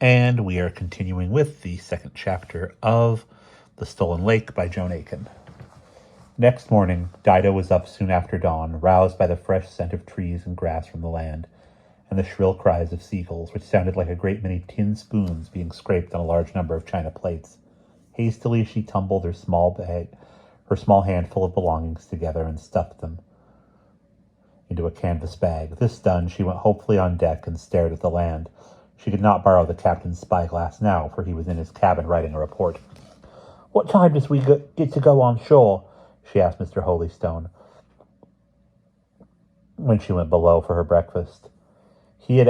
And we are continuing with the second chapter of The Stolen Lake by Joan Aiken. Next morning, Dido was up soon after dawn, roused by the fresh scent of trees and grass from the land, and the shrill cries of seagulls, which sounded like a great many tin spoons being scraped on a large number of china plates. Hastily she tumbled her small handful of belongings together and stuffed them into a canvas bag. This done, she went hopefully on deck and stared at the land. She could not borrow the captain's spyglass now, for he was in his cabin writing a report. "What time does we get to go on shore?" she asked Mr. Holystone when she went below for her breakfast. He had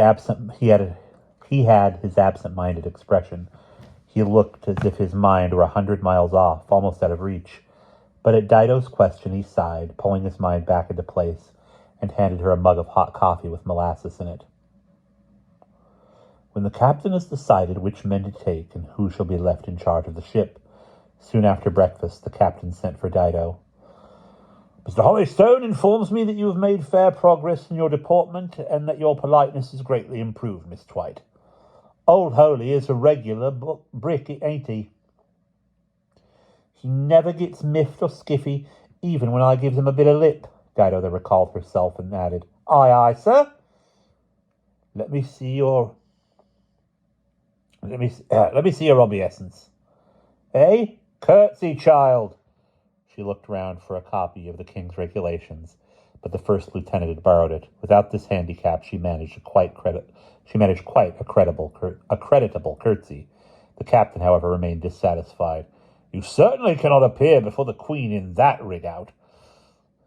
his absent-minded expression. He looked as if his mind were 100 miles off, almost out of reach. But at Dido's question he sighed, pulling his mind back into place, and handed her a mug of hot coffee with molasses in it. "When the captain has decided which men to take and who shall be left in charge of the ship," soon after breakfast the captain sent for Dido. "Mr. Holystone informs me that you have made fair progress in your deportment, and that your politeness is greatly improved, Miss Twite. Old Holy is a regular brick, ain't he? He never gets miffed or skiffy, even when I gives him a bit of lip," Dido then recalled herself and added, "Aye, aye, sir. Let me see your obeisance. Eh? Curtsy, child." She looked round for a copy of the King's Regulations, but the first lieutenant had borrowed it. Without this handicap, she managed quite a creditable curtsy. The captain, however, remained dissatisfied. "You certainly cannot appear before the Queen in that rig-out.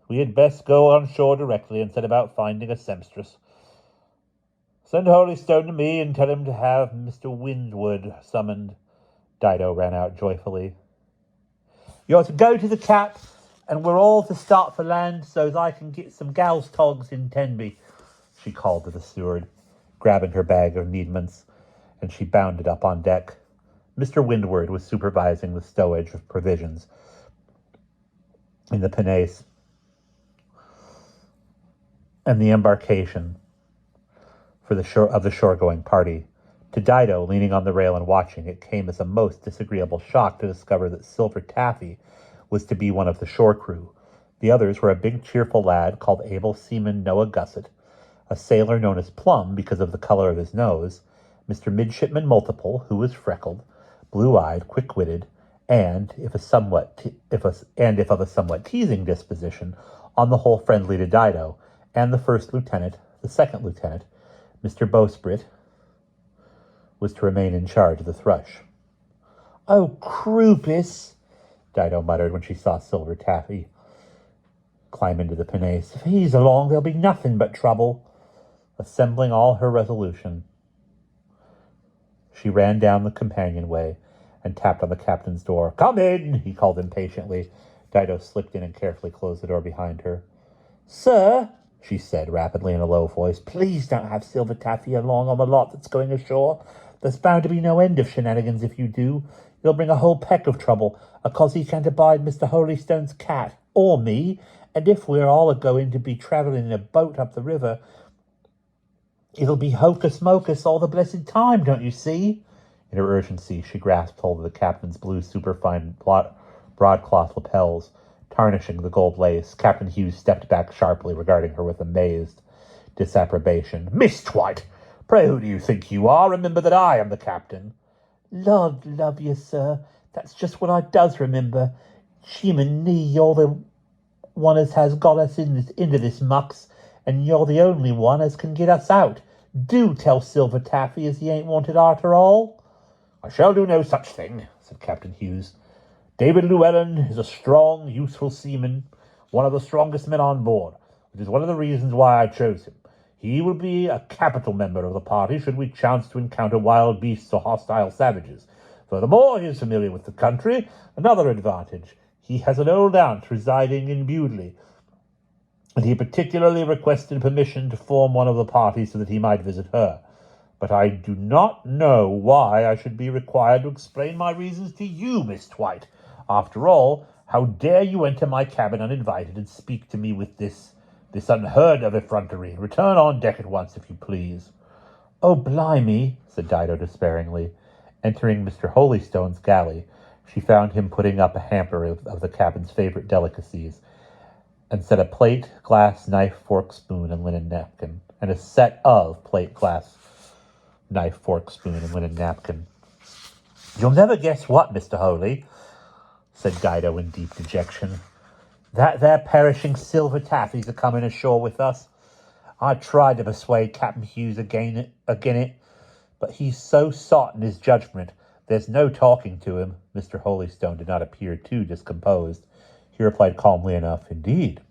We had best go on shore directly and set about finding a sempstress. Send Holystone to me and tell him to have Mr. Windward summoned." Dido ran out joyfully. "You're to go to the Cap, and we're all to start for land so as I can get some gal's togs in Tenby," she called to the steward, grabbing her bag of needments, and she bounded up on deck. Mr. Windward was supervising the stowage of provisions in the pinnace and the embarkation for the shore-going party. To Dido, leaning on the rail and watching, it came as a most disagreeable shock to discover that Silver Taffy was to be one of the shore crew. The others were a big, cheerful lad called Able Seaman Noah Gusset, a sailor known as Plum because of the color of his nose, Mr. Midshipman Multiple, who was freckled, blue-eyed, quick-witted, and, if of a somewhat teasing disposition, on the whole friendly to Dido, and the first lieutenant, the second lieutenant, Mr. Bowsprit, was to remain in charge of the Thrush. "Oh, Croupice," Dido muttered when she saw Silver Taffy climb into the pinnace. "If he's along, there'll be nothing but trouble." Assembling all her resolution, she ran down the companionway and tapped on the captain's door. "Come in," he called impatiently. Dido slipped in and carefully closed the door behind her. "Sir," she said rapidly in a low voice, "please don't have Silver Taffy along on the lot that's going ashore. There's bound to be no end of shenanigans if you do. You'll bring a whole peck of trouble, because he can't abide Mr. Holystone's cat, or me, and if we're all a-going to be travelling in a boat up the river, it'll be hocus-mocus all the blessed time, don't you see?" In her urgency, she grasped hold of the captain's blue superfine broadcloth lapels, tarnishing the gold lace. Captain Hughes stepped back sharply, regarding her with amazed disapprobation. "Miss Twite, pray who do you think you are? Remember that I am the captain." "Lord love you, sir, that's just what I does remember. Jim and me, you're the one as has got us into this mucks, and you're the only one as can get us out. Do tell Silver Taffy as he ain't wanted arter all." "I shall do no such thing," said Captain Hughes. "David Llewellyn is a strong, useful seaman, one of the strongest men on board, which is one of the reasons why I chose him. He will be a capital member of the party should we chance to encounter wild beasts or hostile savages. Furthermore, he is familiar with the country. Another advantage, he has an old aunt residing in Bewdley, and he particularly requested permission to form one of the party so that he might visit her. But I do not know why I should be required to explain my reasons to you, Miss Twite. After all, how dare you enter my cabin uninvited and speak to me with this unheard of effrontery? Return on deck at once, if you please." "Oh, blimey," said Dido despairingly. Entering Mr. Holystone's galley, she found him putting up a hamper of the captain's favorite delicacies, and set a plate, glass, knife, fork, spoon, and linen napkin, and a set of plate, glass, knife, fork, spoon, and linen napkin. "You'll never guess what, Mr. Holy," said Dido in deep dejection. "That there perishing silver taffy's a coming ashore with us. I tried to persuade Captain Hughes again it, but he's so sot in his judgment, there's no talking to him." Mr. Holystone did not appear too discomposed. He replied calmly enough, "Indeed,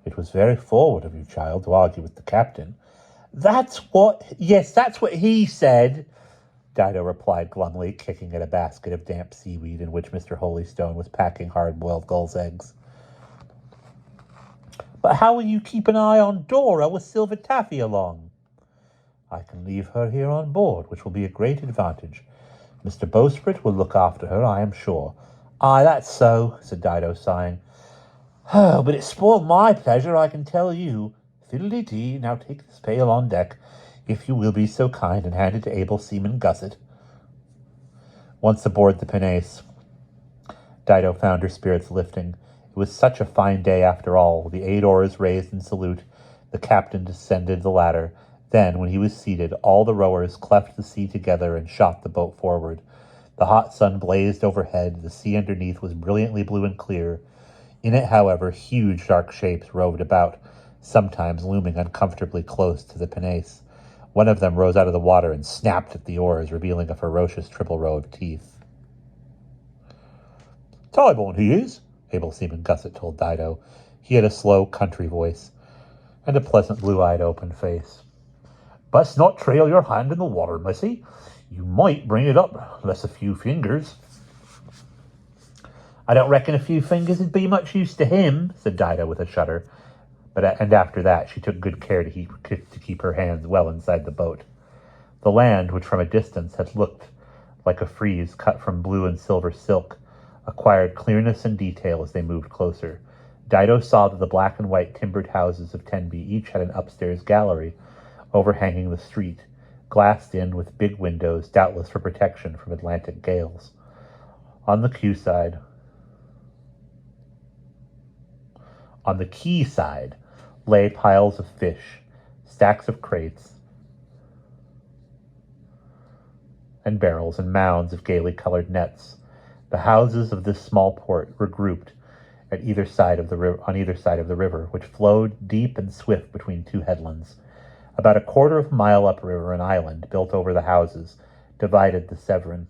it was very forward of you, child, to argue with the captain." That's what he said," Dido replied glumly, kicking at a basket of damp seaweed in which Mr. Holystone was packing hard-boiled gull's eggs. "But how will you keep an eye on Dora with Silver Taffy along?" "I can leave her here on board, which will be a great advantage. Mr. Bowsprit will look after her, I am sure." "Aye, that's so," said Dido, sighing. "Oh, but it spoiled my pleasure, I can tell you." "Fiddle-dee-dee, now take this pail on deck, if you will be so kind, and hand it to able Seaman Gusset." Once aboard the pinnace, Dido found her spirits lifting. It was such a fine day after all. The 8 oars raised in salute, the captain descended the ladder. Then, when he was seated, all the rowers cleft the sea together and shot the boat forward. The hot sun blazed overhead. The sea underneath was brilliantly blue and clear. In it, however, huge dark shapes roved about, sometimes looming uncomfortably close to the pinnace. One of them rose out of the water and snapped at the oars, revealing a ferocious triple row of teeth. "Tyborn he is," able Seaman Gusset told Dido. He had a slow country voice and a pleasant blue-eyed open face. "Best not trail your hand in the water, missy. You might bring it up, less a few fingers." "I don't reckon a few fingers would be much use to him," said Dido with a shudder. And after that she took good care to keep her hands well inside the boat. The land, which from a distance had looked like a frieze cut from blue and silver silk, acquired clearness and detail as they moved closer. Dido saw that the black and white timbered houses of Tenby each had an upstairs gallery overhanging the street, glassed in with big windows, doubtless for protection from Atlantic gales. On the quay side lay piles of fish, stacks of crates, and barrels, and mounds of gaily colored nets. The houses of this small port were grouped on either side of the river, which flowed deep and swift between 2 headlands. About a quarter of a mile upriver, an island built over the houses divided the Severn,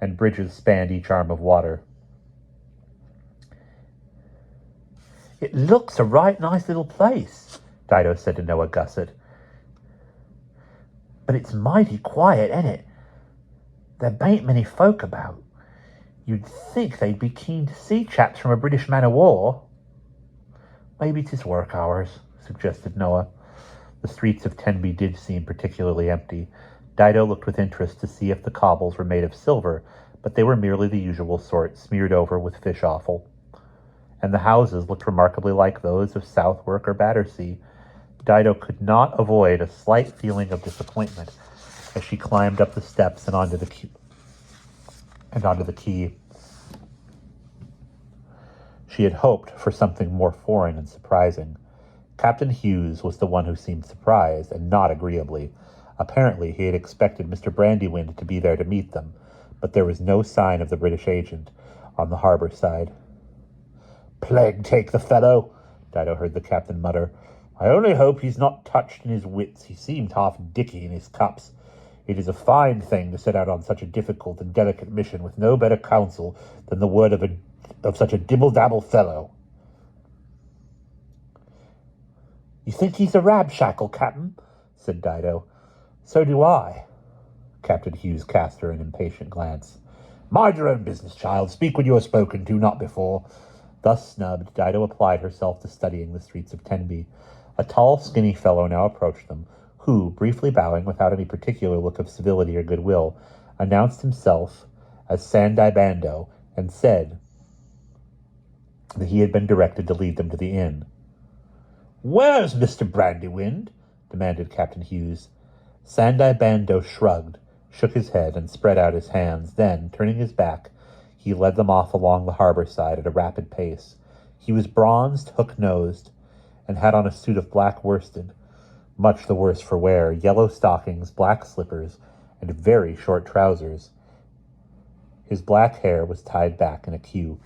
and bridges spanned each arm of water. "It looks a right nice little place," Dido said to Noah Gusset. "But it's mighty quiet, ain't it? There bain't many folk about. You'd think they'd be keen to see chaps from a British man-o'-war." "Maybe 'tis work hours," suggested Noah. The streets of Tenby did seem particularly empty. Dido looked with interest to see if the cobbles were made of silver, but they were merely the usual sort, smeared over with fish offal. And the houses looked remarkably like those of Southwark or Battersea. Dido could not avoid a slight feeling of disappointment as she climbed up the steps and onto the quay. She had hoped for something more foreign and surprising. Captain Hughes was the one who seemed surprised, and not agreeably. Apparently he had expected Mr. Brandywind to be there to meet them, but there was no sign of the British agent on the harbour side. "Plague take the fellow," Dido heard the captain mutter. "I only hope he's not touched in his wits. He seemed half dicky in his cups. It is a fine thing to set out on such a difficult and delicate mission with no better counsel than the word of such a dibble-dabble fellow." "You think he's a ramshackle, Captain?" said Dido. "So do I." Captain Hughes cast her an impatient glance. "Mind your own business, child. Speak when you are spoken to, not before." Thus snubbed, Dido applied herself to studying the streets of Tenby. A tall, skinny fellow now approached them, who, briefly bowing without any particular look of civility or goodwill, announced himself as Sandai Bando, and said that he had been directed to lead them to the inn. Where's Mr. Brandywind? Demanded Captain Hughes. Sandai Bando shrugged, shook his head, and spread out his hands. Then, turning his back, he led them off along the harbor side at a rapid pace. He was bronzed, hook-nosed, and had on a suit of black worsted, much the worse for wear, yellow stockings, black slippers, and very short trousers. His black hair was tied back in a queue.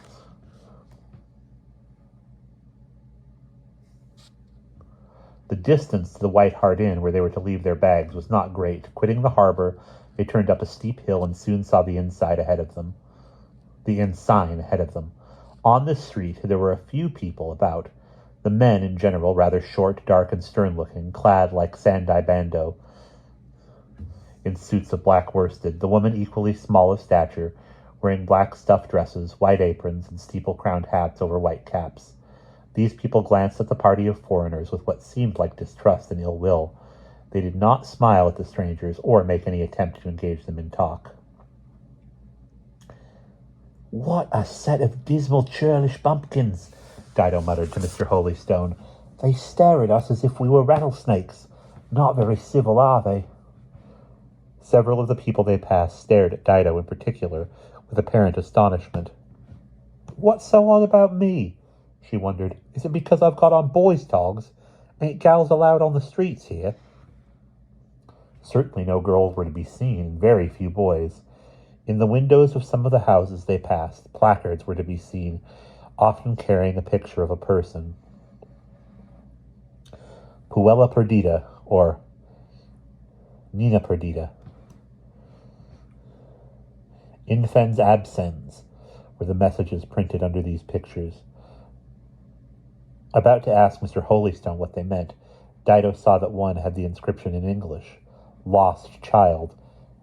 The distance to the White Hart Inn, where they were to leave their bags, was not great. Quitting the harbor, they turned up a steep hill and soon saw the inn sign ahead of them. On this street there were a few people about, the men in general rather short, dark, and stern-looking, clad like Sandai Bando in suits of black worsted, the women equally small of stature, wearing black stuff dresses, white aprons, and steeple-crowned hats over white caps. These people glanced at the party of foreigners with what seemed like distrust and ill will. They did not smile at the strangers or make any attempt to engage them in talk. "What a set of dismal, churlish bumpkins," Dido muttered to Mr. Holystone. "They stare at us as if we were rattlesnakes. Not very civil, are they?" Several of the people they passed stared at Dido in particular with apparent astonishment. "What's so odd about me?" she wondered. "Is it because I've got on boys' togs? Ain't gals allowed on the streets here?" Certainly no girls were to be seen, and very few boys. In the windows of some of the houses they passed, placards were to be seen, often carrying a picture of a person. Puella Perdita, or Nina Perdita. Infans absens were the messages printed under these pictures. About to ask Mr. Holystone what they meant, Dido saw that one had the inscription in English. "Lost child."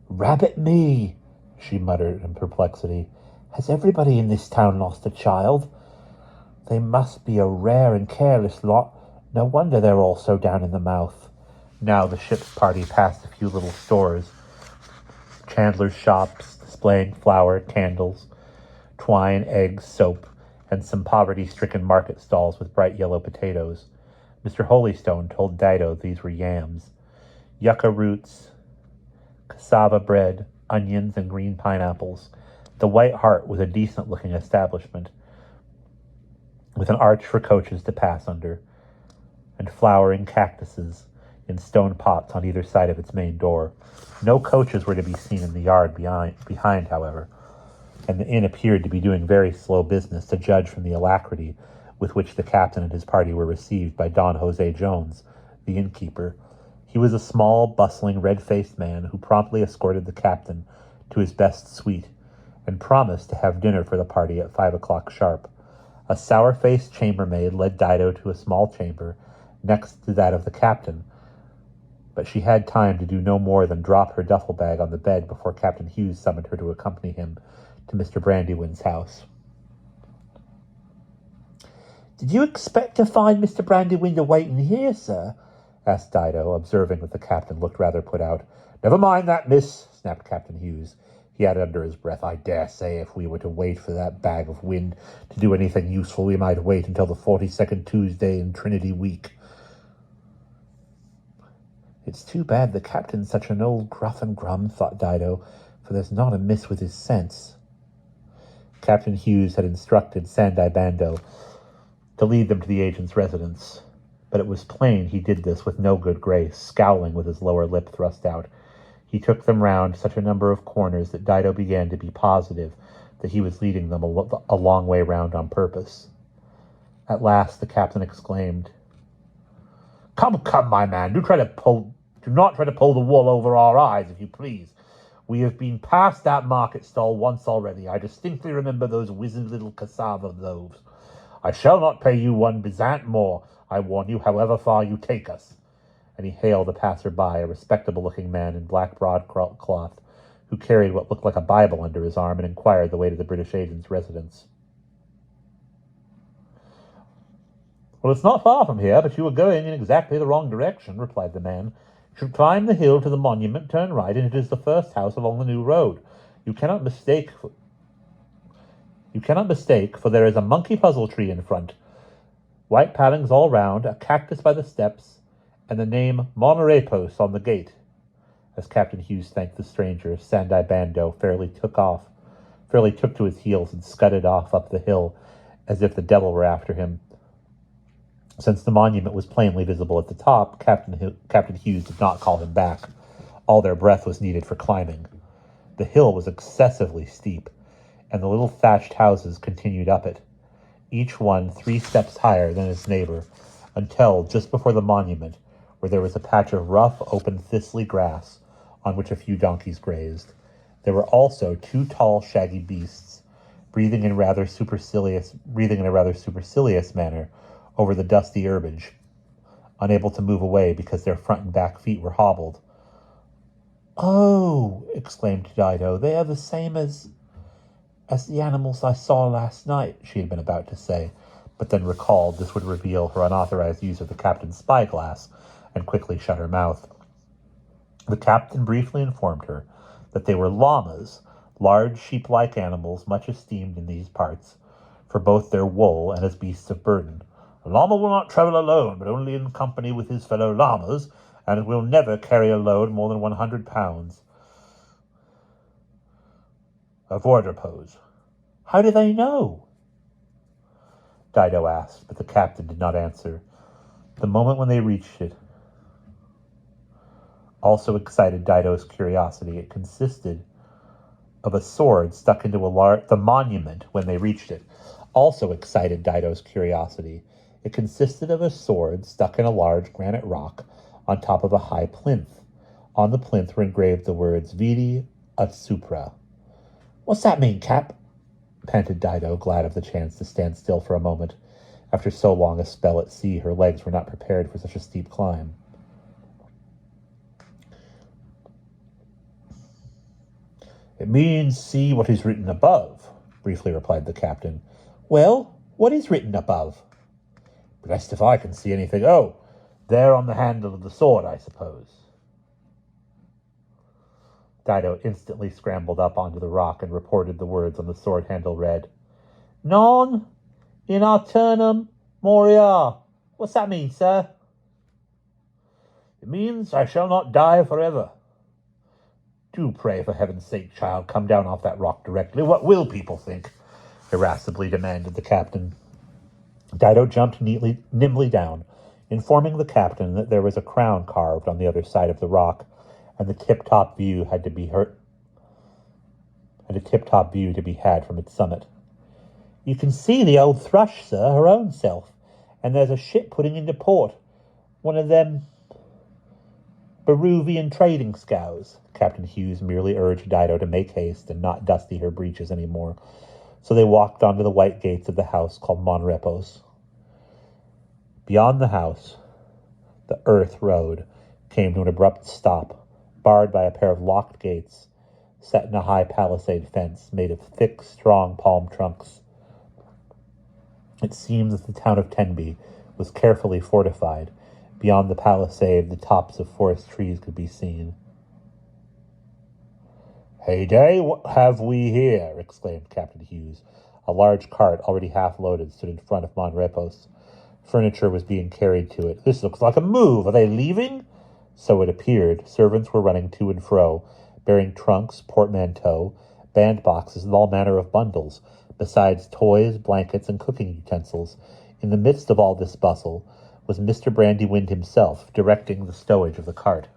"Rabbit me," she muttered in perplexity. "Has everybody in this town lost a child? They must be a rare and careless lot. No wonder they're all so down in the mouth." Now the ship's party passed a few little stores, chandlers' shops displaying flour, candles, twine, eggs, soap, and some poverty-stricken market stalls with bright yellow potatoes. Mr. Holystone told Dido these were yams, yucca roots, cassava bread, onions, and green pineapples. The White Hart was a decent-looking establishment, with an arch for coaches to pass under, and flowering cactuses in stone pots on either side of its main door. No coaches were to be seen in the yard behind, however, and the inn appeared to be doing very slow business, to judge from the alacrity with which the captain and his party were received by Don Jose Jones, the innkeeper. He was a small, bustling, red-faced man who promptly escorted the captain to his best suite and promised to have dinner for the party at 5 o'clock sharp. A sour-faced chambermaid led Dido to a small chamber next to that of the captain, but she had time to do no more than drop her duffel bag on the bed before Captain Hughes summoned her to accompany him to Mr. Brandywind's house. "Did you expect to find Mr. Brandywind a-waiting here, sir?" asked Dido, observing that the captain looked rather put out. "Never mind that, miss," snapped Captain Hughes. He added under his breath, "I dare say if we were to wait for that bag of wind to do anything useful, we might wait until the 42nd Tuesday in Trinity week." "It's too bad the captain's such an old gruff and grum," thought Dido, "for there's not amiss with his sense." Captain Hughes had instructed Sandai Bando to lead them to the agent's residence, but it was plain he did this with no good grace, scowling with his lower lip thrust out. He took them round such a number of corners that Dido began to be positive that he was leading them a long way round on purpose. At last the captain exclaimed, Come, my man, do not try to pull the wool over our eyes, if you please. We have been past that market stall once already. I distinctly remember those wizened little cassava loaves. I shall not pay you one bezant more, I warn you, however far you take us." And he hailed a passer-by, a respectable-looking man in black broadcloth, who carried what looked like a Bible under his arm, and inquired the way to the British agent's residence. "Well, it's not far from here, but you are going in exactly the wrong direction," replied the man. "You should climb the hill to the monument, turn right, and it is the first house along the new road. You cannot mistake, for there is a monkey puzzle tree in front, White palings all round, a cactus by the steps, and the name Monrepos on the gate. As Captain Hughes thanked the stranger, Sandai Bando fairly took to his heels and scudded off up the hill as if the devil were after him. Since the monument was plainly visible at the top, Captain Hughes did not call him back. All their breath was needed for climbing. The hill was excessively steep, and the little thatched houses continued up it, each one 3 steps higher than its neighbor, until, just before the monument, where there was a patch of rough, open, thistly grass on which a few donkeys grazed, there were also 2 tall, shaggy beasts, breathing in a rather supercilious manner over the dusty herbage, unable to move away because their front and back feet were hobbled. "Oh," exclaimed Dido, "they are the same as the animals I saw last night," she had been about to say, but then recalled this would reveal her unauthorized use of the captain's spyglass, and quickly shut her mouth. The captain briefly informed her that they were llamas, large sheep-like animals much esteemed in these parts, for both their wool and as beasts of burden. "A llama will not travel alone, but only in company with his fellow llamas, and it will never carry a load more than 100 pounds. Avoirdupois." "How do they know?" Dido asked, but the captain did not answer. The moment when they reached it also excited Dido's curiosity. It consisted of a sword stuck into the monument when they reached it also excited Dido's curiosity. It consisted of a sword stuck in a large granite rock on top of a high plinth. On the plinth were engraved the words Vidi ut supra. "What's that mean, Cap?" panted Dido, glad of the chance to stand still for a moment. After so long a spell at sea, her legs were not prepared for such a steep climb. "It means see what is written above," briefly replied the captain. "Well, what is written above?" "Blessed if I can see anything. Oh, there on the handle of the sword, I suppose." Dido instantly scrambled up onto the rock and reported the words on the sword handle read, "Non in aeternum moria." "What's that mean, sir?" "It means I shall not die forever." "Do pray, for heaven's sake, child, come down off that rock directly. What will people think?" irascibly demanded the captain. Dido jumped nimbly down, informing the captain that there was a crown carved on the other side of the rock, and a tip-top view to be had from its summit. "You can see the old thrush, sir, her own self, and there's a ship putting into port, one of them Peruvian trading scows." Captain Hughes merely urged Dido to make haste and not dusty her breeches any more, so they walked onto the white gates of the house called Monrepos. Beyond the house, the earth road came to an abrupt stop, barred by a pair of locked gates set in a high palisade fence made of thick, strong palm trunks. It seemed that the town of Tenby was carefully fortified. Beyond the palisade, the tops of forest trees could be seen. "Heyday, what have we here?" exclaimed Captain Hughes. A large cart, already half-loaded, stood in front of Monrepos. Furniture was being carried to it. "This looks like a move. Are they leaving?" So it appeared. Servants were running to and fro, bearing trunks, portmanteaux, bandboxes, and all manner of bundles, besides toys, blankets, and cooking utensils. In the midst of all this bustle was Mr. Brandywind himself, directing the stowage of the cart.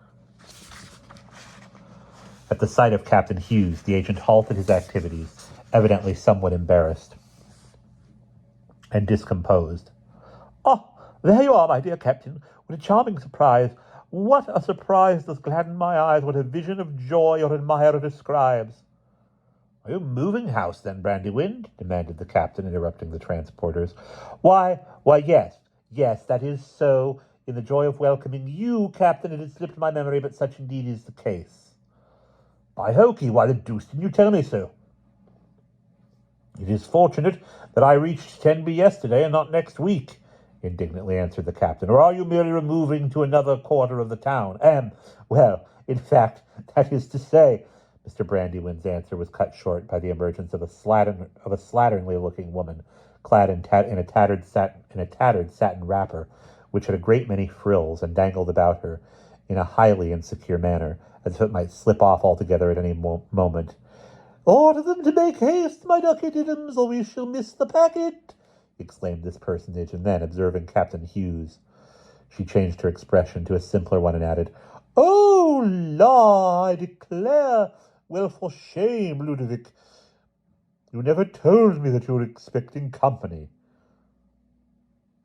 At the sight of Captain Hughes, the agent halted his activities, evidently somewhat embarrassed and discomposed. "Oh, there you are, my dear captain. What a charming surprise. What a surprise does gladden my eyes. What a vision of joy your admirer describes." "Are you moving house, then, Brandywind?" demanded the captain, interrupting the transporters. Why, yes, that is so. In the joy of welcoming you, Captain, it had slipped my memory, but such indeed is the case." "By hokey, why the deuce didn't you tell me so?" "It is fortunate that I reached Tenby yesterday and not next week," indignantly answered the captain. "Or are you merely removing to another quarter of the town?" Well, in fact, that is to say," Mr. Brandywind's answer was cut short by the emergence of a slatternly-looking woman, clad in a tattered satin wrapper, which had a great many frills and dangled about her in a highly insecure manner, as if it might slip off altogether at any moment. "Order them to make haste, my ducatidums, or we shall miss the packet," exclaimed this personage, and then, observing Captain Hughes, she changed her expression to a simpler one and added, "Oh, la, I declare! Well, for shame, Ludovic. You never told me that you were expecting company."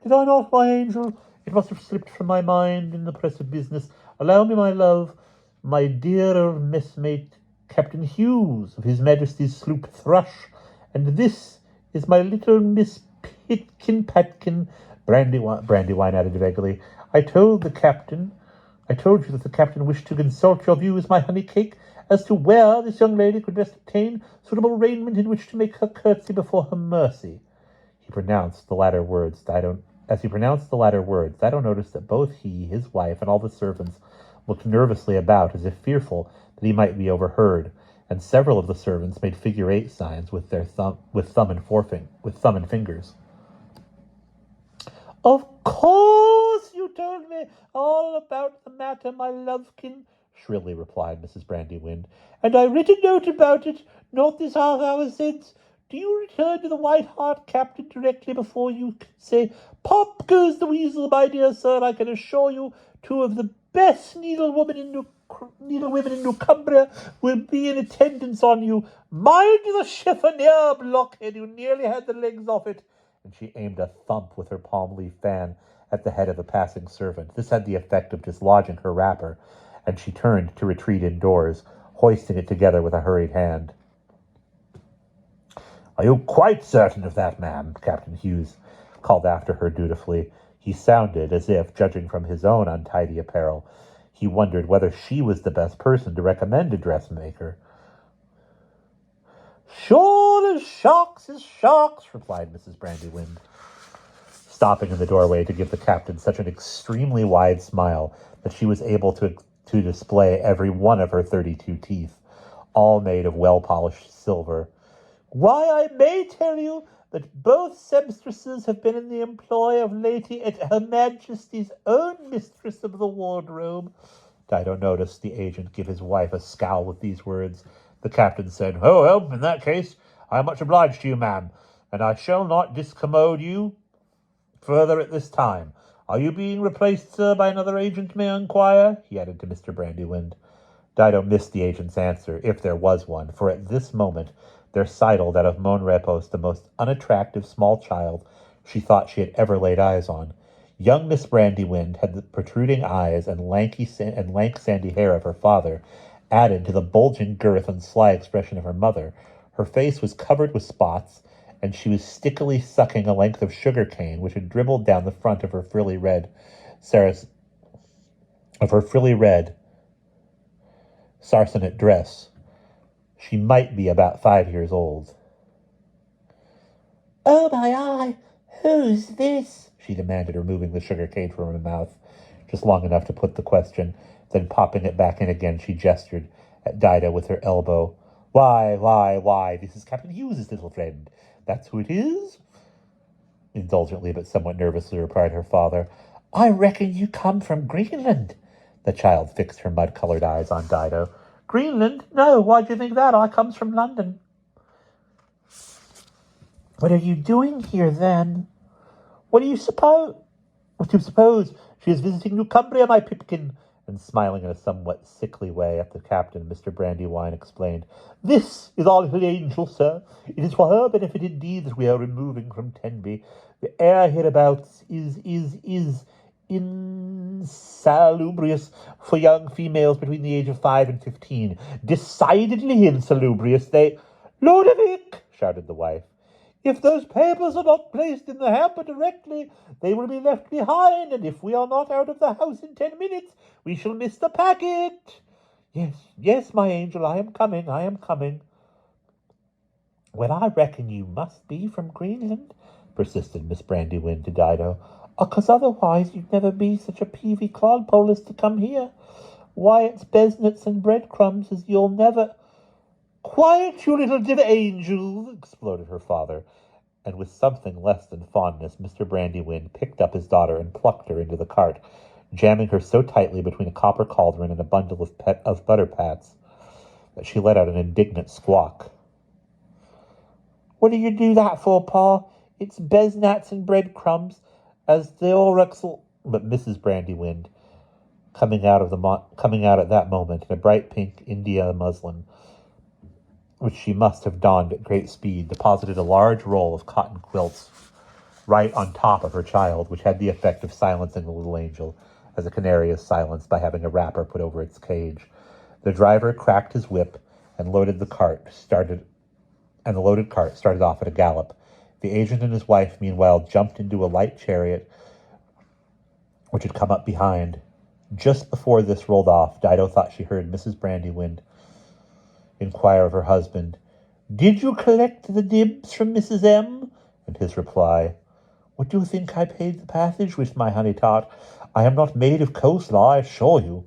"Did I not, my angel? It must have slipped from my mind in the press of business. Allow me, my love, my dear messmate, Captain Hughes, of His Majesty's sloop Thrush, and this is my little Miss Patkin, Brandywine added vaguely. I told you that the captain wished to consult your views, my honey cake, as to where this young lady could best obtain suitable raiment in which to make her curtsy before her mercy." He pronounced the latter words. As he pronounced the latter words, Dido noticed that both he, his wife, and all the servants looked nervously about, as if fearful that he might be overheard, and several of the servants made figure-8 signs with thumb and fingers. "Of course you told me all about the matter, my lovekin," shrilly replied Mrs. Brandywind, "and I writ a note about it, not this half-hour since. Do you return to the White Hart, Captain, directly before you can say, 'Pop goes the weasel,' my dear sir. I can assure you 2 of the best needlewomen in New Cumbria will be in attendance on you. Mind the chiffonier, blockhead, you nearly had the legs off it." And she aimed a thump with her palm-leaf fan at the head of a passing servant. This had the effect of dislodging her wrapper, and she turned to retreat indoors, hoisting it together with a hurried hand. "Are you quite certain of that, ma'am?" Captain Hughes called after her dutifully. He sounded as if, judging from his own untidy apparel, he wondered whether she was the best person to recommend a dressmaker. "Sure as sharks, replied Mrs. Brandywind, stopping in the doorway to give the captain such an extremely wide smile that she was able to display every one of her 32 teeth, all made of well-polished silver. "Why, I may tell you that both sempstresses have been in the employ of Lady Her Majesty's own mistress of the wardrobe." Dido noticed the agent give his wife a scowl with these words. The captain said, "Oh, well, in that case, I am much obliged to you, ma'am, and I shall not discommode you further at this time. Are you being replaced, sir, by another agent, may I inquire?" he added to Mr. Brandywind. Dido missed the agent's answer, if there was one, for at this moment there sidled out of Mon Repos the most unattractive small child she thought she had ever laid eyes on. Young Miss Brandywind had the protruding eyes and lank sandy hair of her father, added to the bulging girth and sly expression of her mother. Her face was covered with spots, and she was stickily sucking a length of sugar cane which had dribbled down the front of her frilly red sarcenet dress. She might be about 5 years old. "Oh, my eye! Who's this?" she demanded, removing the sugar cane from her mouth, just long enough to put the question. Then, popping it back in again, she gestured at Dido with her elbow. Why, this is Captain Hughes's little friend. That's who it is?" Indulgently but somewhat nervously replied her father. "I reckon you come from Greenland." The child fixed her mud-colored eyes on Dido. "Greenland? No, why do you think that? I comes from London." "What are you doing here, then?" What do you suppose? She is visiting New Cumbria, my pipkin." And smiling in a somewhat sickly way at the captain, Mr. Brandywine explained, "This is our little angel, sir. It is for her benefit indeed that we are removing from Tenby. The air hereabouts is insalubrious for young females between the age of 5 and 15. Decidedly insalubrious. Ludovic!" shouted the wife. "If those papers are not placed in the hamper directly, they will be left behind, and if we are not out of the house in 10 minutes, we shall miss the packet." Yes, my angel, I am coming. "Well, I reckon you must be from Greenland," persisted Miss Brandywind to Dido, "'cause otherwise you'd never be such a peavy clodpole as to come here. Why, it's besnets and breadcrumbs as you'll never—" "Quiet, you little angel!" exploded her father. and with something less than fondness, Mr. Brandywine picked up his daughter and plucked her into the cart, jamming her so tightly between a copper cauldron and a bundle of butter pats that she let out an indignant squawk. "What do you do that for, Pa? It's beznats and breadcrumbs, as the Orexel—" But Mrs. Brandywine, coming out at that moment in a bright pink India muslin, which she must have donned at great speed, deposited a large roll of cotton quilts right on top of her child, which had the effect of silencing the little angel, as a canary is silenced by having a wrapper put over its cage. The driver cracked his whip, and the loaded cart started off at a gallop. The agent and his wife, meanwhile, jumped into a light chariot which had come up behind. Just before this rolled off, Dido thought she heard Mrs. Brandywine inquire of her husband, "Did you collect the dibs from Mrs. M?" And his reply, "What do you think I paid the passage with, my honey tart? I am not made of coleslaw, I assure you."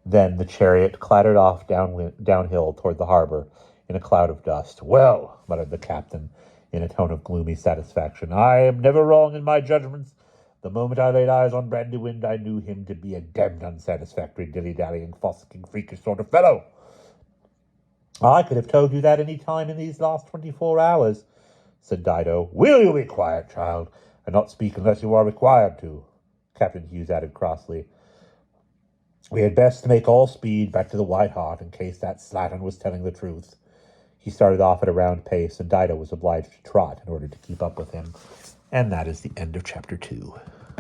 Then the chariot clattered off downhill toward the harbor in a cloud of dust. "Well," muttered the captain in a tone of gloomy satisfaction, "I am never wrong in my judgments. The moment I laid eyes on Brandywine, I knew him to be a damned unsatisfactory, dilly-dallying, fossicking, freakish sort of fellow." "I could have told you that any time in these last 24 hours, said Dido. "Will you be quiet, child, and not speak unless you are required to?" Captain Hughes added crossly. "We had best make all speed back to the White Hart in case that slattern was telling the truth." He started off at a round pace, and Dido was obliged to trot in order to keep up with him. And that is the end of chapter 2.